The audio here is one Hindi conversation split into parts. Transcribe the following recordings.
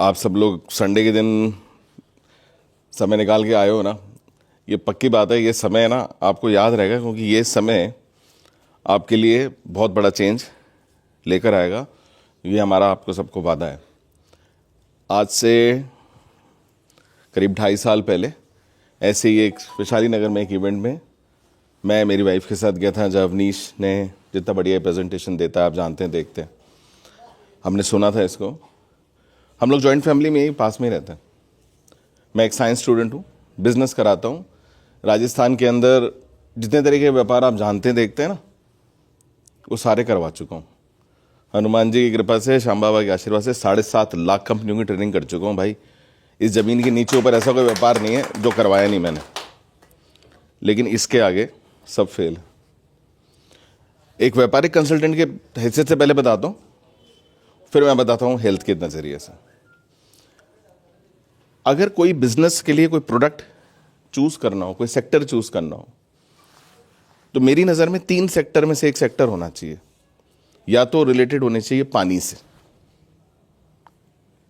आप सब लोग संडे के दिन समय निकाल के आए हो ना, ये पक्की बात है। ये समय ना आपको याद रहेगा, क्योंकि ये समय आपके लिए बहुत बड़ा चेंज लेकर आएगा। ये हमारा आपको सबको वादा है। आज से करीब 2.5 साल पहले ऐसे ही एक वैशाली नगर में एक इवेंट में मैं मेरी वाइफ के साथ गया था, जब अवनीश ने जितना बढ़िया प्रेजेंटेशन देता है, आप जानते हैं, देखते हैं, हमने सुना था इसको। हम लोग जॉइंट फैमिली में ही पास में ही रहते हैं। मैं एक साइंस स्टूडेंट हूँ, बिजनेस कराता हूँ। राजस्थान के अंदर जितने तरह के व्यापार आप जानते हैं, देखते हैं ना, वो सारे करवा चुका हूँ। हनुमान जी की कृपा से, श्याम बाबा के आशीर्वाद से 7.5 लाख कंपनियों की ट्रेनिंग कर चुका हूँ। भाई, इस ज़मीन के नीचे ऊपर ऐसा कोई व्यापार नहीं है जो करवाया नहीं मैंने। लेकिन इसके आगे सब फेल है। एक व्यापारिक कंसल्टेंट के हैसियत से पहले बताता हूँ, फिर मैं बताता हूँ हेल्थ के नज़रिए से। अगर कोई बिजनेस के लिए कोई प्रोडक्ट चूज करना हो, कोई सेक्टर चूज करना हो, तो मेरी नज़र में 3 सेक्टर में से एक सेक्टर होना चाहिए। या तो रिलेटेड होने चाहिए पानी से,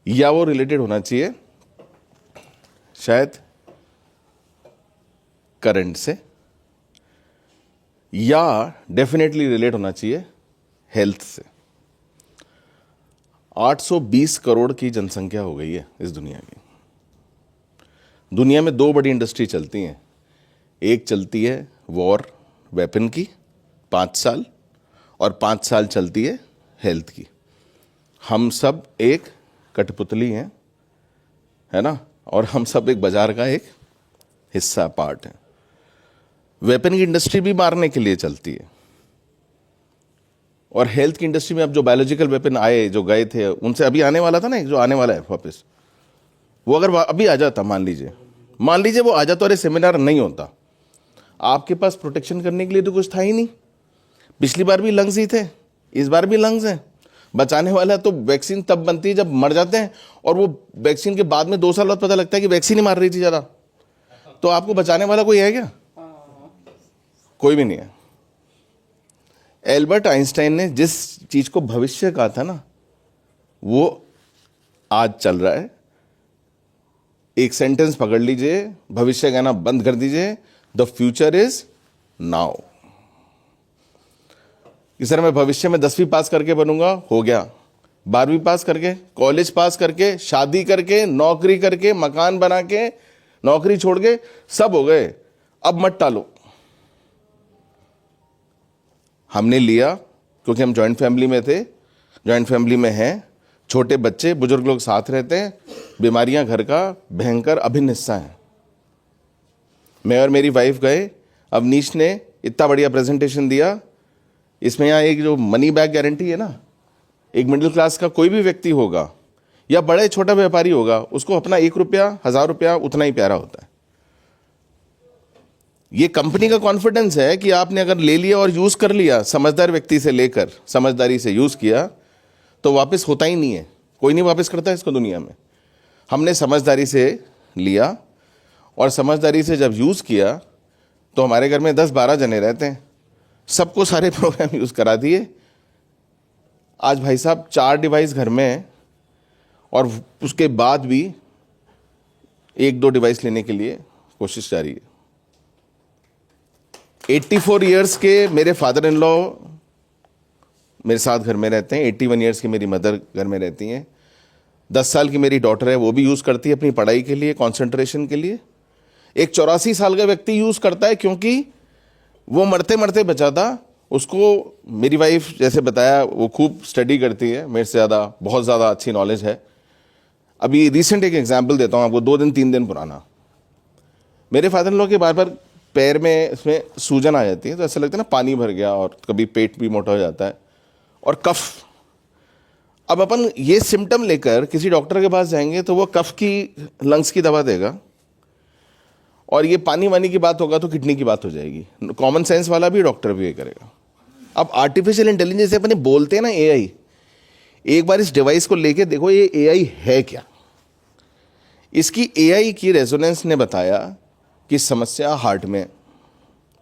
या वो रिलेटेड होना चाहिए शायद करंट से, या डेफिनेटली रिलेट होना चाहिए हेल्थ से। 820 करोड़ की जनसंख्या हो गई है इस दुनिया की। दुनिया में 2 बड़ी इंडस्ट्री चलती हैं। एक चलती है वॉर वेपन की 5 साल, और 5 साल चलती है हेल्थ की। हम सब एक कठपुतली हैं, है ना, और हम सब एक बाजार का एक हिस्सा, पार्ट है। वेपन की इंडस्ट्री भी मारने के लिए चलती है, और हेल्थ की इंडस्ट्री में अब जो बायोलॉजिकल वेपन आए, जो गए थे, उनसे अभी आने वाला था ना, एक जो आने वाला है वापस, वो अगर अभी आ जाता, मान लीजिए वो आ जाता और ये सेमिनार नहीं होता, आपके पास प्रोटेक्शन करने के लिए तो कुछ था ही नहीं। पिछली बार भी लंग्स ही थे, इस बार भी लंग्स हैं। बचाने वाला तो वैक्सीन तब बनती है जब मर जाते हैं, और वो वैक्सीन के बाद में 2 साल बाद पता लगता है कि वैक्सीन ही मार रही थी ज़्यादा। तो आपको बचाने वाला कोई है क्या? कोई भी नहीं है। एल्बर्ट आइंस्टाइन ने जिस चीज को भविष्य कहा था ना, वो आज चल रहा है। एक सेंटेंस पकड़ लीजिए, भविष्य कहना बंद कर दीजिए, द फ्यूचर इज नाउ। कि सर मैं भविष्य में 10वीं पास करके बनूंगा, हो गया। 12वीं पास करके, कॉलेज पास करके, शादी करके, नौकरी करके, मकान बना के, नौकरी छोड़ के, सब हो गए। अब मत टालो। हमने लिया क्योंकि हम जॉइंट फैमिली में थे, जॉइंट फैमिली में हैं, छोटे बच्चे, बुजुर्ग लोग साथ रहते हैं, बीमारियां घर का भयंकर अभिन्न हिस्सा है। मैं और मेरी वाइफ गए, अवनीश ने इतना बढ़िया प्रेजेंटेशन दिया। इसमें यहाँ एक जो मनी बैक गारंटी है ना, एक मिडिल क्लास का कोई भी व्यक्ति होगा या बड़े छोटा व्यापारी होगा, उसको अपना 1 रुपया, 1000 रुपया उतना ही प्यारा होता है। ये कंपनी का कॉन्फिडेंस है कि आपने अगर ले लिया और यूज कर लिया, समझदार व्यक्ति से लेकर समझदारी से यूज किया, तो वापस होता ही नहीं है। कोई नहीं वापस करता है इसको दुनिया में। हमने समझदारी से लिया, और समझदारी से जब यूज किया, तो हमारे घर में 10-12 जने रहते हैं, सबको सारे प्रोग्राम यूज करा दिए। आज भाई साहब 4 डिवाइस घर में है, और उसके बाद भी 1-2 डिवाइस लेने के लिए कोशिश जारी है। 84 ईयर्स के मेरे फादर इन लॉ मेरे साथ घर में रहते हैं। 81 ईयर्स की मेरी मदर घर में रहती हैं। 10 साल की मेरी डॉटर है, वो भी यूज़ करती है अपनी पढ़ाई के लिए, कंसंट्रेशन के लिए। एक 84 साल का व्यक्ति यूज़ करता है, क्योंकि वो मरते मरते बचा था। उसको मेरी वाइफ जैसे बताया, वो खूब स्टडी करती है, मेरे से ज़्यादा, बहुत ज़्यादा अच्छी नॉलेज है। अभी रिसेंट एक एग्जाम्पल देता हूँ आपको, 2 दिन 3 दिन पुराना। मेरे फादर इन लॉ के बार बार पैर में इसमें सूजन आ जाती है, तो ऐसा लगता है ना पानी भर गया, और कभी पेट भी मोटा हो जाता है, और कफ। अब अपन ये सिम्टम लेकर किसी डॉक्टर के पास जाएंगे, तो वो कफ की, लंग्स की दवा देगा, और ये पानी वानी की बात होगा तो किडनी की बात हो जाएगी। कॉमन सेंस वाला भी डॉक्टर भी ये करेगा। अब आर्टिफिशियल इंटेलिजेंस से अपने बोलते हैं ना, एआई, एक बार इस डिवाइस को लेके देखो, ये एआई है क्या। इसकी एआई की रेजोनेंस ने बताया कि समस्या हार्ट में,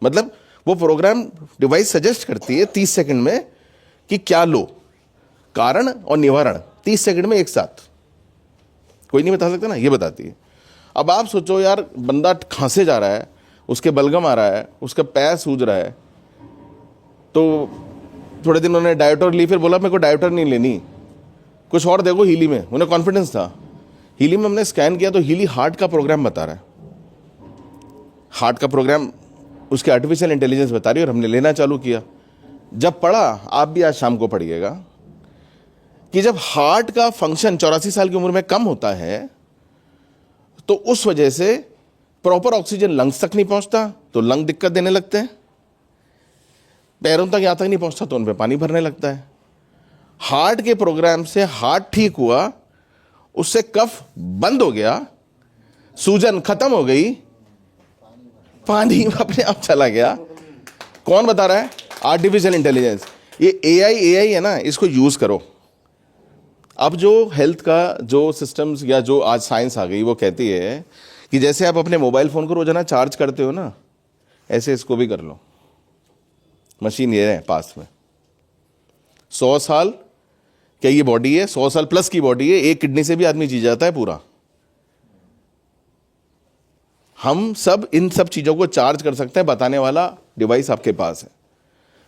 मतलब वो प्रोग्राम डिवाइस सजेस्ट करती है 30 सेकंड में कि क्या लो, कारण और निवारण 30 सेकंड में एक साथ। कोई नहीं बता सकता ना, ये बताती है। अब आप सोचो यार, बंदा खांसे जा रहा है, उसके बलगम आ रहा है, उसका पैर सूज रहा है, तो थोड़े दिन उन्होंने डायोटर ली, फिर बोला मेरे को डायोटर नहीं लेनी, कुछ और देखो हीली में। उन्हें कॉन्फिडेंस था। हीली में हमने स्कैन किया तो हीली हार्ट का प्रोग्राम बता रहा है, हार्ट का प्रोग्राम उसके आर्टिफिशियल इंटेलिजेंस बता रही है, और हमने लेना चालू किया। जब पढ़ा, आप भी आज शाम को पढ़िएगा, कि जब हार्ट का फंक्शन 84 साल की उम्र में कम होता है तो उस वजह से प्रॉपर ऑक्सीजन लंग्स तक नहीं पहुंचता, तो लंग दिक्कत देने लगते हैं। पैरों तक यहां तक नहीं पहुंचता तो उन पे पानी भरने लगता है। हार्ट के प्रोग्राम से हार्ट ठीक हुआ, उससे कफ बंद हो गया, सूजन खत्म हो गई, पानी अपने आप चला गया। कौन बता रहा है? Artificial intelligence. ये एआई है ना, इसको यूज करो। अब जो हेल्थ का जो सिस्टम्स या जो आज साइंस आ गई, वो कहती है कि जैसे आप अपने मोबाइल फोन को रोजाना चार्ज करते हो ना, ऐसे इसको भी कर लो। मशीन ये है पास में। 100 साल क्या ये बॉडी है? 100 साल प्लस की बॉडी है। एक किडनी से भी आदमी जी जाता है पूरा। हम सब इन सब चीजों को चार्ज कर सकते हैं, बताने वाला डिवाइस आपके पास है।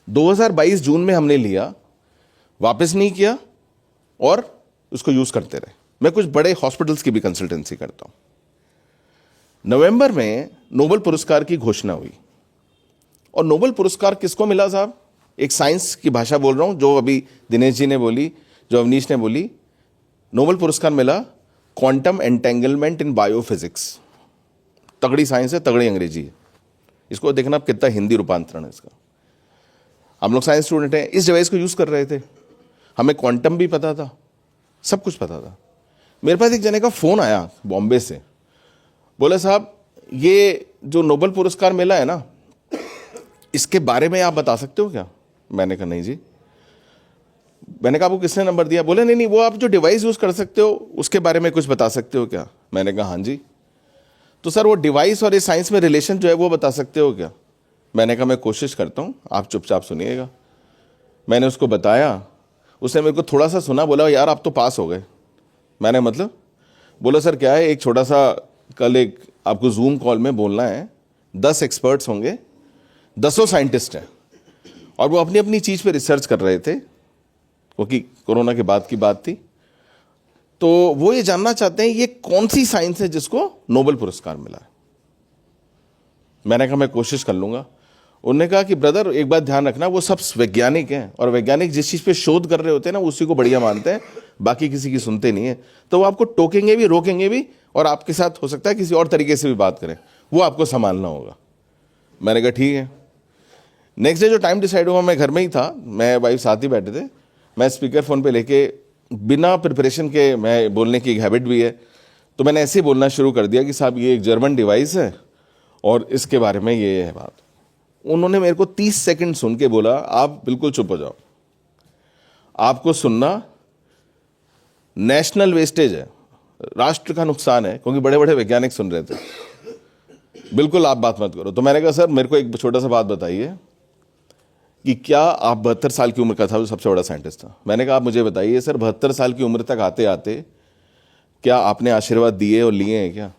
2022 जून में हमने लिया, वापस नहीं किया और उसको यूज करते रहे। मैं कुछ बड़े हॉस्पिटल्स की भी कंसल्टेंसी करता हूं। नवंबर में नोबेल पुरस्कार की घोषणा हुई, और नोबेल पुरस्कार किसको मिला साहब? एक साइंस की भाषा बोल रहा हूं, जो अभी दिनेश जी ने बोली, जो अवनीश ने बोली। नोबेल पुरस्कार मिला क्वांटम एंटेंगलमेंट इन बायोफिजिक्स। तगड़ी साइंस है, तगड़ी अंग्रेजी है। इसको देखना आप कितना हिंदी रूपांतरण है इसका। हम लोग साइंस स्टूडेंट हैं, इस डिवाइस को यूज कर रहे थे, हमें क्वांटम भी पता था, सब कुछ पता था। मेरे पास एक जने का फोन आया बॉम्बे से, बोले साहब ये जो नोबेल पुरस्कार मिला है ना, इसके बारे में आप बता सकते हो क्या? मैंने कहा नहीं जी। मैंने कहा आपको किसने नंबर दिया? बोले नहीं, वो आप जो डिवाइस यूज कर सकते हो उसके बारे में कुछ बता सकते हो क्या? मैंने कहा हाँ जी। तो सर वो डिवाइस और ये साइंस में रिलेशन जो है वो बता सकते हो क्या? मैंने कहा मैं कोशिश करता हूं, आप चुपचाप सुनिएगा। मैंने उसको बताया, उसने मेरे को थोड़ा सा सुना, बोला यार आप तो पास हो गए। मैंने मतलब? बोला सर क्या है, एक छोटा सा, कल एक आपको जूम कॉल में बोलना है, 10 एक्सपर्ट्स होंगे, 10 साइंटिस्ट हैं, और वो अपनी अपनी चीज पे रिसर्च कर रहे थे, क्योंकि कोरोना के बाद की बात थी। तो वो ये जानना चाहते हैं ये कौन सी साइंस है जिसको नोबेल पुरस्कार मिला है। मैंने कहा मैं कोशिश कर लूंगा। उन्होंने कहा कि ब्रदर एक बात ध्यान रखना, वो सब वैज्ञानिक हैं, और वैज्ञानिक जिस चीज पे शोध कर रहे होते हैं ना, उसी को बढ़िया मानते हैं, बाकी किसी की सुनते नहीं है। तो वो आपको टोकेंगे भी, रोकेंगे भी, और आपके साथ हो सकता है किसी और तरीके से भी बात करें, वो आपको संभालना होगा। मैंने कहा ठीक है। नेक्स्ट डे जो टाइम डिसाइड हुआ, मैं घर में ही था, मैं वाइफ साथ ही बैठे थे। मैं स्पीकर फोन पे लेके, बिना प्रिपरेशन के, मैं बोलने की एक हैबिट भी है, तो मैंने ऐसे ही बोलना शुरू कर दिया कि साहब ये एक जर्मन डिवाइस है और इसके बारे में ये है बात। उन्होंने मेरे को 30 सेकंड सुन के बोला आप बिल्कुल चुप हो जाओ, आपको सुनना नेशनल वेस्टेज है, राष्ट्र का नुकसान है, क्योंकि बड़े बड़े वैज्ञानिक सुन रहे थे, बिल्कुल आप बात मत करो। तो मैंने कहा सर मेरे को एक छोटा सा बात बताइए कि क्या आप 72 साल की उम्र का था, जो सबसे बड़ा साइंटिस्ट था। मैंने कहा आप मुझे बताइए सर, 72 साल की उम्र तक आते आते क्या आपने आशीर्वाद दिए और लिए हैं क्या?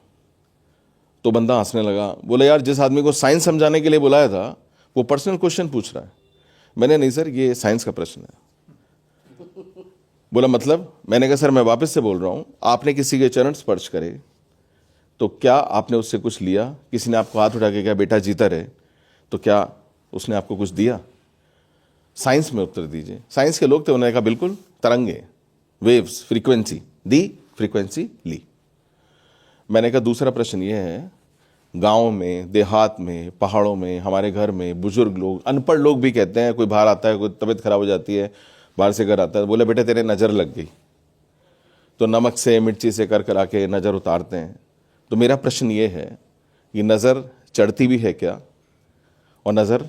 तो बंदा हंसने लगा, बोला यार जिस आदमी को साइंस समझाने के लिए बुलाया था वो पर्सनल क्वेश्चन पूछ रहा है। मैंने नहीं सर, ये साइंस का प्रश्न है। बोला मतलब? मैंने कहा सर मैं वापस से बोल रहा हूं, आपने किसी के चरण स्पर्श करे तो क्या आपने उससे कुछ लिया? किसी ने आपको हाथ उठा के कहा बेटा जीता रहे, तो क्या उसने आपको कुछ दिया? साइंस में उत्तर दीजिए। साइंस के लोग थे, उन्होंने कहा बिल्कुल, तरंगे, वेव्स, फ्रीक्वेंसी दी, फ्रीक्वेंसी ली। मैंने कहा दूसरा प्रश्न ये है, गांव में, देहात में, पहाड़ों में, हमारे घर में बुजुर्ग लोग, अनपढ़ लोग भी कहते हैं, कोई बाहर आता है, कोई तबीयत खराब हो जाती है, बाहर से घर आता है, बोले बेटे तेरे नज़र लग गई, तो नमक से मिर्ची से कर कर आके नज़र उतारते हैं। तो मेरा प्रश्न ये है कि नज़र चढ़ती भी है क्या, और नज़र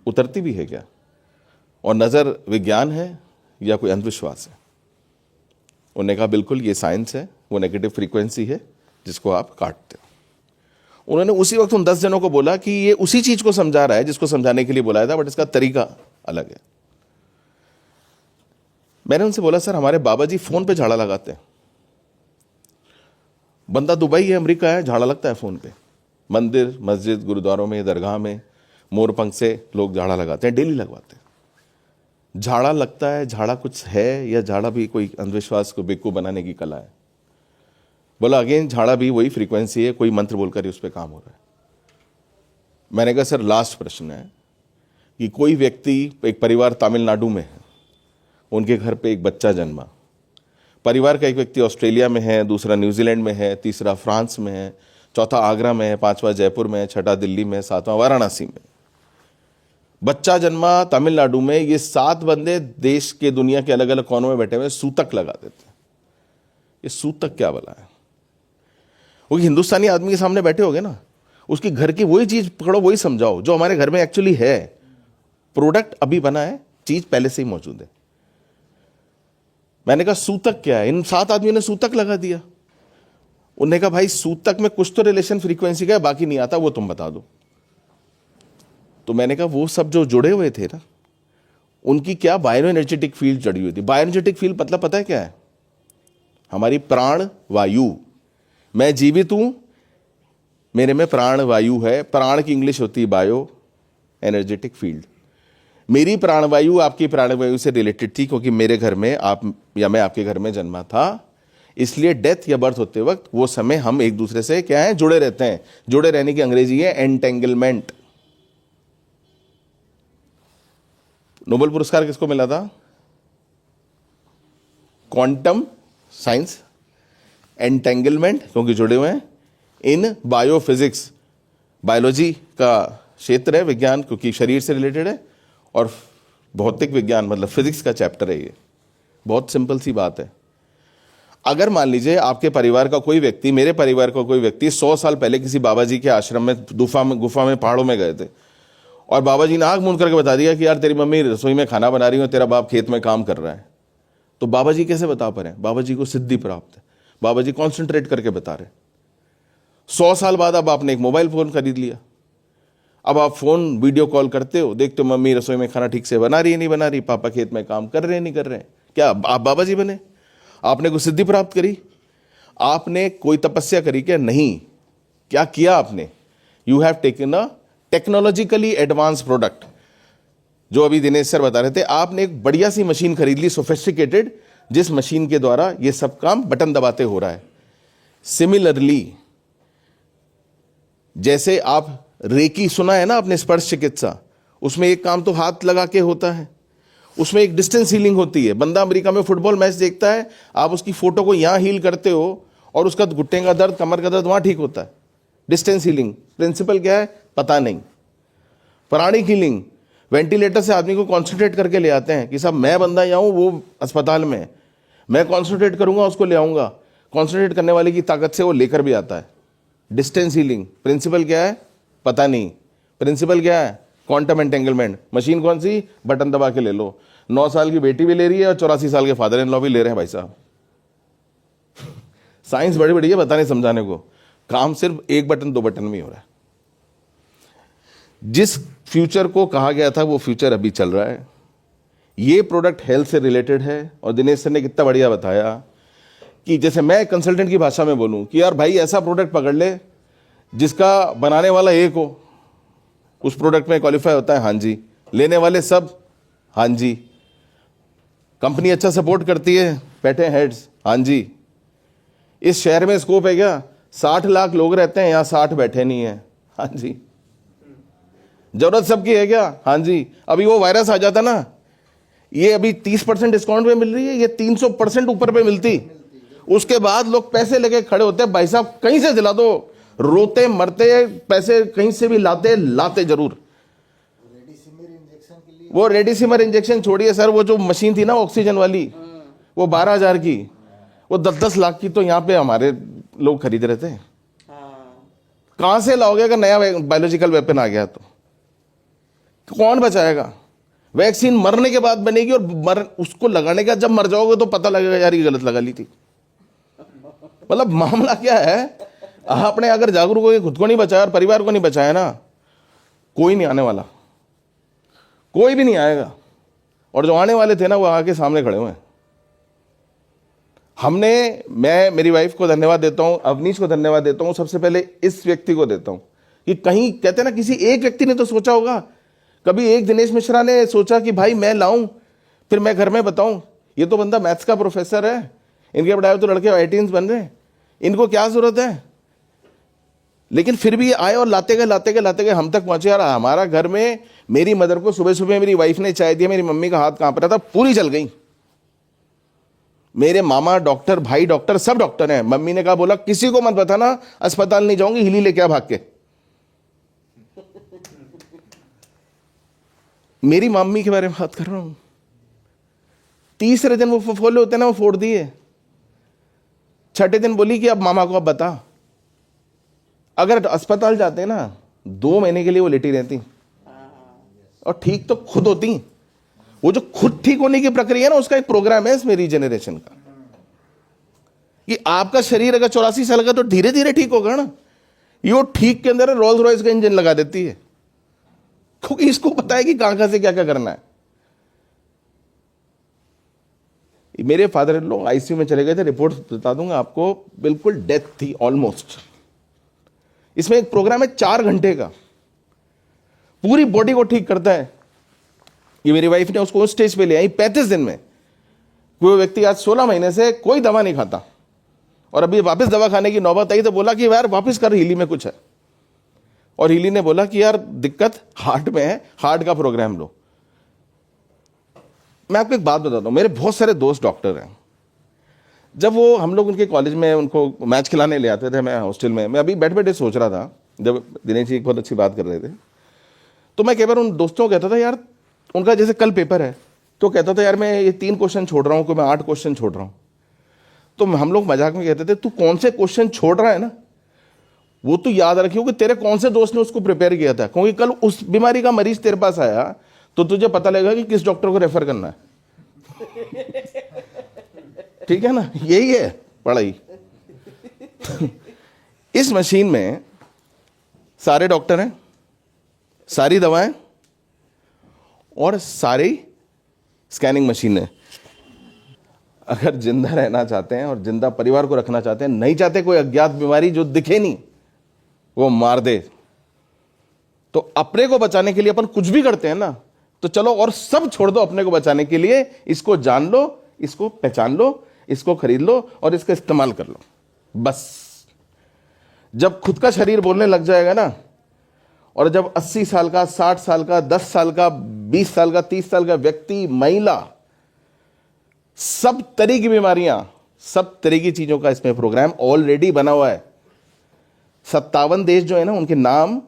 उतरती भी है क्या, और नज़र विज्ञान है या कोई अंधविश्वास है? उन्होंने कहा बिल्कुल ये साइंस है, वो नेगेटिव फ्रीक्वेंसी है जिसको आप काटते हो। उन्होंने उसी वक्त उन 10 जनों को बोला कि ये उसी चीज को समझा रहा है जिसको समझाने के लिए बुलाया था, बट इसका तरीका अलग है। मैंने उनसे बोला सर हमारे बाबा जी फोन पे झाड़ा लगाते हैं, बंदा दुबई है, अमेरिका है, झाड़ा लगता है फ़ोन पे। मंदिर, मस्जिद, गुरुद्वारों में, दरगाह में मोरपंख से लोग झाड़ा लगाते हैं, डेली लगवाते हैं। झाड़ा लगता है, झाड़ा कुछ है या झाड़ा भी कोई अंधविश्वास को बेवकूफ़ बनाने की कला है? बोला अगेन, झाड़ा भी वही फ्रीक्वेंसी है, कोई मंत्र बोलकर ही उस पर काम हो रहा है। मैंने कहा सर लास्ट प्रश्न है कि कोई व्यक्ति, एक परिवार तमिलनाडु में है, उनके घर पे एक बच्चा जन्मा, परिवार का एक व्यक्ति ऑस्ट्रेलिया में है, दूसरा न्यूजीलैंड में है, तीसरा फ्रांस में है, चौथा आगरा में है, पांचवा जयपुर में है, छठा दिल्ली में, सातवां वाराणसी में। बच्चा जन्मा तमिलनाडु में, ये 7 बंदे देश के, दुनिया के अलग अलग कोनों में बैठे हुए सूतक लगा देते हैं। ये सूतक क्या बला है? वो हिंदुस्तानी आदमी के सामने बैठे होगे ना, उसकी घर की वही चीज पकड़ो, वही समझाओ जो हमारे घर में एक्चुअली है। प्रोडक्ट अभी बना है, चीज पहले से ही मौजूद है। मैंने कहा सूतक क्या है? इन 7 आदमियों ने सूतक लगा दिया। उन्होंने कहा भाई सूतक में कुछ तो रिलेशन फ्रीक्वेंसी का है, बाकी नहीं आता, वो तुम बता दो। तो मैंने कहा वो सब जो जुड़े हुए थे ना, उनकी क्या बायो एनर्जेटिक फील्ड जड़ी हुई थी। बायो एनर्जेटिक फील्ड मतलब पता है क्या है? हमारी प्राण वायु। मैं जीवित हूं, मेरे में प्राण वायु है। प्राण की इंग्लिश होती है बायो एनर्जेटिक फील्ड। मेरी प्राणवायु आपकी प्राणवायु से रिलेटेड थी, क्योंकि मेरे घर में आप या मैं आपके घर में जन्मा था, इसलिए डेथ या बर्थ होते वक्त वो समय हम एक दूसरे से क्या है, जुड़े रहते हैं। जुड़े रहने की अंग्रेजी है एंटेंगलमेंट। नोबेल पुरस्कार किसको मिला था? क्वांटम साइंस, एंटेंगलमेंट, क्योंकि जुड़े हुए हैं। इन बायोफिजिक्स, बायोलॉजी का क्षेत्र है विज्ञान, क्योंकि शरीर से रिलेटेड है। और भौतिक विज्ञान मतलब फिजिक्स का चैप्टर है ये। बहुत सिंपल सी बात है। अगर मान लीजिए आपके परिवार का कोई व्यक्ति, मेरे परिवार का कोई व्यक्ति 100 साल पहले किसी बाबा जी के आश्रम में, गुफा में पहाड़ों में गए थे, और बाबा जी ने आंख मूंद करके बता दिया कि यार तेरी मम्मी रसोई में खाना बना रही है और तेरा बाप खेत में काम कर रहा है, तो बाबा जी कैसे बता पा रहे हैं? बाबा जी को सिद्धि प्राप्त है, बाबा जी कॉन्सेंट्रेट करके बता रहे हैं। 100 साल बाद अब आपने एक मोबाइल फोन खरीद लिया, अब आप फोन वीडियो कॉल करते हो, देखते हो मम्मी रसोई में खाना ठीक से बना रही है, नहीं बना रही, पापा खेत में काम कर रहे हैं, नहीं कर रहे हैं। क्या आप बाबा जी बने? आपने कोई सिद्धि प्राप्त करी? आपने कोई तपस्या करी क्या? नहीं। क्या किया आपने? You have taken a technologically advance product. जो अभी दिनेश सर बता रहे थे, आपने एक बढ़िया सी मशीन खरीद ली, सोफिस्टिकेटेड, जिस मशीन के द्वारा ये सब काम बटन दबाते हो रहा है। सिमिलरली, जैसे आप रेकी सुना है ना आपने, स्पर्श चिकित्सा, उसमें एक काम तो हाथ लगा के होता है, उसमें एक डिस्टेंस हीलिंग होती है। बंदा अमेरिका में फुटबॉल मैच देखता है, आप उसकी फोटो को यहां हील करते हो और उसका घुटने का दर्द, कमर का दर्द वहां ठीक होता है। डिस्टेंस हीलिंग प्रिंसिपल क्या है पता नहीं। प्राणिक हीलिंग, वेंटिलेटर से आदमी को कॉन्सेंट्रेट करके ले आते हैं कि साहब मैं बंदा यहाँ हूं, वो अस्पताल में, मैं कॉन्सेंट्रेट करूंगा, उसको ले आऊंगा। कॉन्सेंट्रेट करने वाले की ताकत से वो लेकर भी आता है। डिस्टेंस हीलिंग प्रिंसिपल क्या है पता नहीं। प्रिंसिपल क्या है? Quantum entanglement. मशीन कौन सी? बटन दबा के ले लो। 9 साल की बेटी भी ले रही है और 84 साल के फादर इन लॉ भी ले रहे हैं भाई साहब। साइंस बड़ी बड़ी है बताने समझाने को, काम सिर्फ 1 बटन 2 बटन में ही हो रहा है। जिस फ्यूचर को कहा गया था वो फ्यूचर अभी चल रहा है। ये प्रोडक्ट हेल्थ से रिलेटेड है। और दिनेश सर ने कितना बढ़िया बताया कि जैसे मैं कंसल्टेंट की भाषा में बोलूं कि यार भाई ऐसा प्रोडक्ट पकड़ ले जिसका बनाने वाला एक हो, उस प्रोडक्ट में क्वालिफाई होता है, हाँ जी। लेने वाले सब, हाँ जी। कंपनी अच्छा सपोर्ट करती है, बैठे हेड्स, हाँ जी। इस शहर में स्कोप है क्या? 60 लाख लोग रहते हैं, यहां 60 बैठे नहीं है, हाँ जी। जरूरत सबकी है क्या? हाँ जी। अभी वो वायरस आ जाता ना, ये अभी 30% डिस्काउंट पे मिल रही है, ये 300% ऊपर पे मिलती। उसके बाद लोग पैसे लेके खड़े होते हैं, भाई साहब कहीं से दिला दो, रोते मरते पैसे कहीं से भी लाते जरूर। वो रेडिसिमर इंजेक्शन छोड़िए सर, वो जो मशीन थी ना ऑक्सीजन वाली, वो 12,000 की, वो 10-10 लाख की तो यहाँ पे हमारे लोग खरीद रहे थे। कहां से लाओगे अगर नया बायोलॉजिकल वेपन आ गया तो? कौन बचाएगा? वैक्सीन मरने के बाद बनेगी, और उसको लगाने का जब मर जाओगे तो पता लगेगा यार ये गलत लगा ली थी। मतलब मामला क्या है, आपने अगर जागरूक होकर खुद को नहीं बचाया और परिवार को नहीं बचाया ना, कोई नहीं आने वाला, कोई भी नहीं आएगा। और जो आने वाले थे ना वो आके सामने खड़े हुए हैं। मैं मेरी वाइफ को धन्यवाद देता हूं, अवनीश को धन्यवाद देता हूं, सबसे पहले इस व्यक्ति को देता हूं कि कहीं कहते हैं ना, किसी एक व्यक्ति ने तो सोचा होगा। कभी एक दिनेश मिश्रा ने सोचा कि भाई मैं लाऊं, फिर मैं घर में बताऊं, ये तो बंदा मैथ्स का प्रोफेसर है, इनके पढ़ाए तो लड़के आईटीएंस बन रहे हैं, इनको क्या जरूरत है। लेकिन फिर भी आए और लाते गए हम तक पहुंचे। यार हमारा घर में मेरी मदर को सुबह सुबह मेरी वाइफ ने चाय दिया, मेरी मम्मी का हाथ कांप रहा था, पूरी चल गई। मेरे मामा डॉक्टर, भाई डॉक्टर, सब डॉक्टर हैं। मम्मी ने कहा, बोला किसी को मत बताना, अस्पताल नहीं जाऊंगी, हिली लेके आ भाग के। मेरी मम्मी के बारे में बात कर रहा हूं। तीसरे दिन वो फफोले होते ना, वो फोड़ दिए। छठे दिन बोली कि अब मामा को अब बता। अगर अस्पताल जाते ना, 2 महीने के लिए वो लेटी रहती और ठीक तो खुद होती। वो जो खुद ठीक होने की प्रक्रिया है ना, उसका एक प्रोग्राम है इस मेरी जनरेशन का, कि आपका शरीर अगर 84 साल का तो धीरे धीरे ठीक होगा ना। ये वो ठीक के अंदर रोल्स रॉयस का इंजन लगा देती है, क्योंकि इसको पता है कि कहां से क्या क्या करना है। मेरे फादर इन लॉ आईसीयू में चले गए थे, रिपोर्ट बता दूंगा आपको, बिल्कुल डेथ थी ऑलमोस्ट। इसमें एक प्रोग्राम है 4 घंटे का, पूरी बॉडी को ठीक करता है। ये मेरी वाइफ ने उसको उस स्टेज पे ले आई 35 दिन में। कोई व्यक्ति आज 16 महीने से कोई दवा नहीं खाता, और अभी वापस दवा खाने की नौबत आई तो बोला कि यार वापस कर, हीली में कुछ है। और हीली ने बोला कि यार दिक्कत हार्ट में है, हार्ट का प्रोग्राम लो। मैं आपको एक बात बताता हूं, मेरे बहुत सारे दोस्त डॉक्टर हैं। जब वो हम लोग उनके कॉलेज में उनको मैच खिलाने ले आते थे, मैं हॉस्टल में, मैं अभी बैठ बैठे सोच रहा था, जब दिनेश जी एक बहुत अच्छी बात कर रहे थे, तो मैं कई बार उन दोस्तों को कहता था, यार उनका जैसे कल पेपर है, तो कहता था यार मैं ये 3 क्वेश्चन छोड़ रहा हूं, कोई मैं 8 क्वेश्चन छोड़ रहा हूं। तो हम लोग मजाक में कहते थे, तू कौन से क्वेश्चन छोड़ रहा है ना, वो तू याद रखियो कि तेरे कौन से दोस्त ने उसको प्रिपेयर किया था, क्योंकि कल उस बीमारी का मरीज तेरे पास आया तो तुझे पता लगेगा कि किस डॉक्टर को रेफर करना है। ठीक है ना, यही है पढ़ाई। इस मशीन में सारे डॉक्टर हैं, सारी दवाएं और सारी स्कैनिंग मशीन है। अगर जिंदा रहना चाहते हैं और जिंदा परिवार को रखना चाहते हैं, नहीं चाहते कोई अज्ञात बीमारी जो दिखे नहीं वो मार दे, तो अपने को बचाने के लिए अपन कुछ भी करते हैं ना, तो चलो और सब छोड़ दो अपने को बचाने के लिए। इसको जान लो, इसको पहचान लो, इसको खरीद लो और इसका इस्तेमाल कर लो। बस जब खुद का शरीर बोलने लग जाएगा ना, और जब 80 साल का, 60 साल का, 10 साल का, 20 साल का, 30 साल का व्यक्ति, महिला, सब तरह की बीमारियां, सब तरह की चीजों का इसमें प्रोग्राम ऑलरेडी बना हुआ है। 57 देश जो है ना, उनके नाम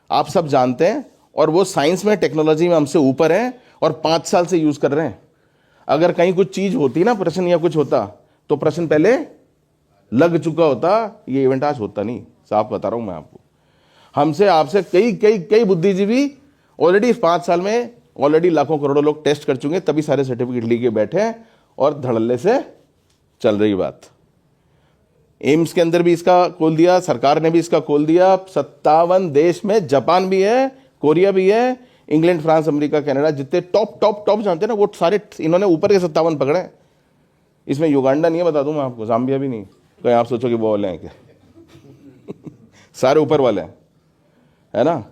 आप सब जानते हैं, और वो साइंस में, टेक्नोलॉजी में हमसे ऊपर हैं और 5 साल से यूज कर रहे हैं। अगर कहीं कुछ चीज होती ना, प्रश्न या कुछ होता, तो प्रश्न पहले लग चुका होता। ये इवेंट आज होता नहीं, साफ बता रहा हूं मैं आपको। हमसे, आपसे कई कई कई बुद्धिजीवी ऑलरेडी 5 साल में ऑलरेडी लाखों करोड़ों लोग टेस्ट कर चुके, तभी सारे सर्टिफिकेट लेके बैठे हैं और धड़ल्ले से चल रही बात। एम्स के अंदर भी इसका खोल दिया, सरकार ने भी इसका खोल दिया। 57 देश में, जापान भी है, कोरिया भी है, इंग्लैंड, फ्रांस, अमेरिका, कनाडा, जितने टॉप टॉप टॉप जानते हैं ना, वो सारे इन्होंने ऊपर के 57 पकड़े। इसमें युगांडा नहीं है, बता दूं मैं आपको, जाम्बिया भी नहीं, कहीं आप सोचो कि वो वाले हैं क्या। सारे ऊपर वाले हैं, है ना।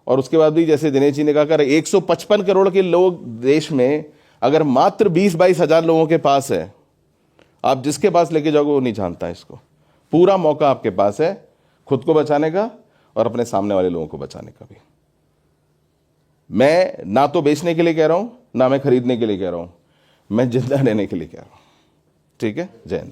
और उसके बाद भी जैसे दिनेश जी ने कहा, 155 करोड़ के लोग देश में, अगर मात्र 20-22 हजार लोगों के पास है, आप जिसके पास लेके जाओगे वो नहीं जानता इसको। पूरा मौका आपके पास है खुद को बचाने का और अपने सामने वाले लोगों को बचाने का भी। मैं ना तो बेचने के लिए कह रहा हूं, ना मैं खरीदने के लिए कह रहा हूं, मैं जिंदा रहने के लिए कह रहा हूं। ठीक है, जय हिंद।